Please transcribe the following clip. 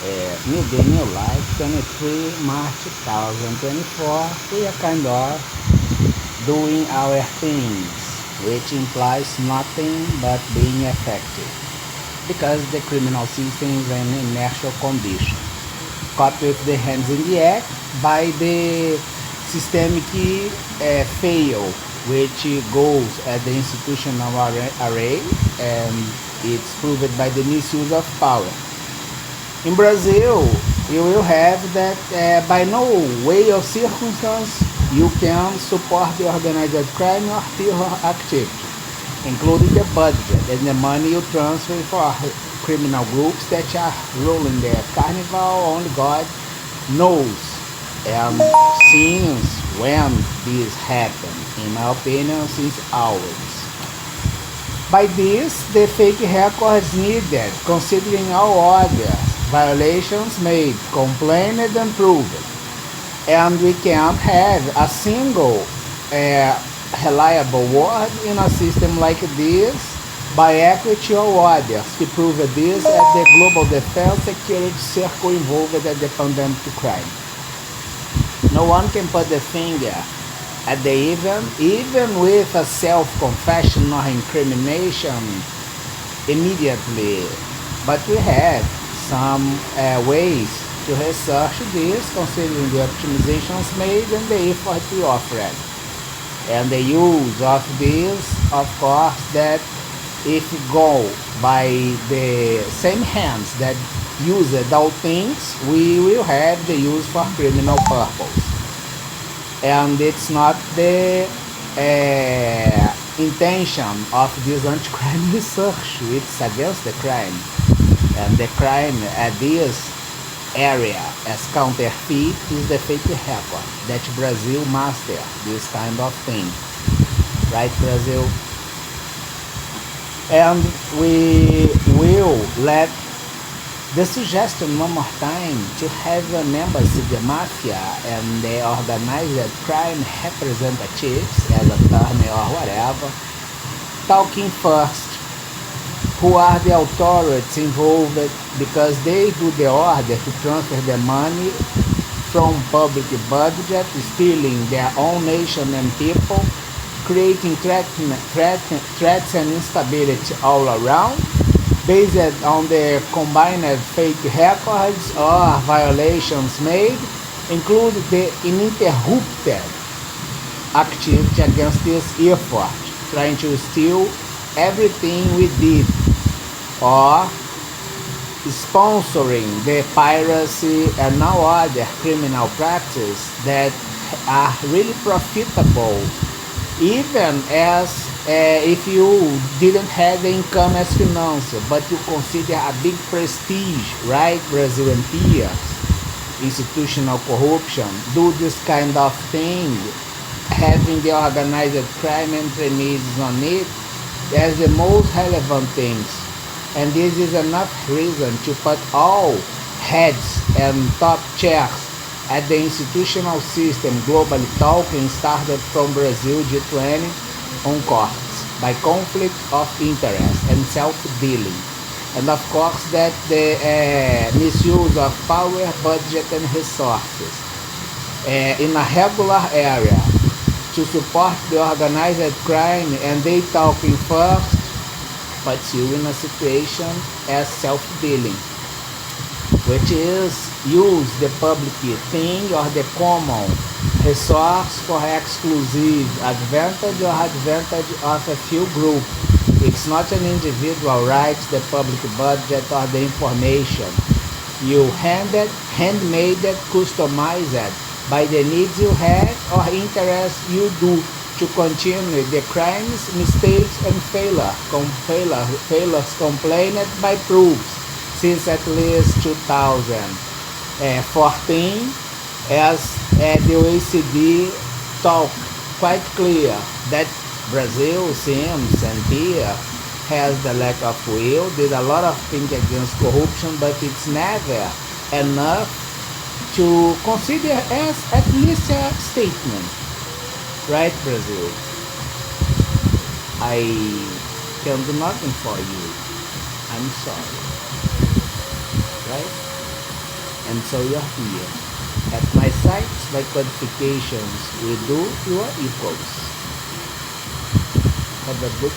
New Day, New Life, 23 March 2024. We are kind of doing our things, which implies nothing but being effective, because the criminal system is an inertial condition, caught with the hands in the act by the systemic fail, which goes at the institutional array, and it's proved by the misuse of power. In Brazil, you will have that by no way of circumstance you can support the organized crime or terror activity, including the budget and the money you transfer for criminal groups that are ruling the carnival. Only God knows. And since when this happened, in my opinion, since always. By this, the fake records needed, considering all other violations made, complained and proved. And we can't have a single reliable word in a system like this by equity or others to prove this at the global defense security circle involved at the pandemic crime. No one can put the finger at the even with a self-confession or incrimination immediately. But we have some ways to research this, considering the optimizations made and the effort we offered. And the use of this, of course, that if you go by the same hands that use all things, we will have the use for criminal purpose. And it's not the intention of this anti-crime research. It's against the crime. And the crime at this area as counterfeit is the fake record that Brazil master this kind of thing. Right, Brazil? And we will let the suggestion one more time to have an embassy, the mafia, and the organized crime representatives, as attorney or whatever, talking first. Who are the authorities involved, because they do the order to transfer the money from public budget, stealing their own nation and people, creating threats and instability all around, based on the combined fake records or violations made, include the uninterrupted activity against this effort, trying to steal everything we did, or sponsoring the piracy and now other criminal practices that are really profitable, even as if you didn't have the income as financier, but you consider a big prestige, right? Brazilian peers, institutional corruption, do this kind of thing, having the organized crime and premises on it as the most relevant things. And this is enough reason to put all heads and top chairs at the institutional system globally talking, started from Brazil G20 on courts by conflict of interest and self-dealing. And of course that the misuse of power, budget and resources in a regular area to support the organized crime, and they talking first, puts you in a situation as self-dealing, which is use the public thing or the common resource for exclusive advantage or advantage of a few groups. It's not an individual right, the public budget or the information. You handmade, customized by the needs you had or interests you do to continue the crimes, mistakes, and failures complained by proofs since at least 2014, as the OECD talk quite clear that Brazil seems and here has the lack of will, did a lot of things against corruption, but it's never enough to consider as at least a statement. Right, Brazil? I can do nothing for you. I'm sorry. Right? And so you're here. At my sites, by codifications, we do your equals. Have a good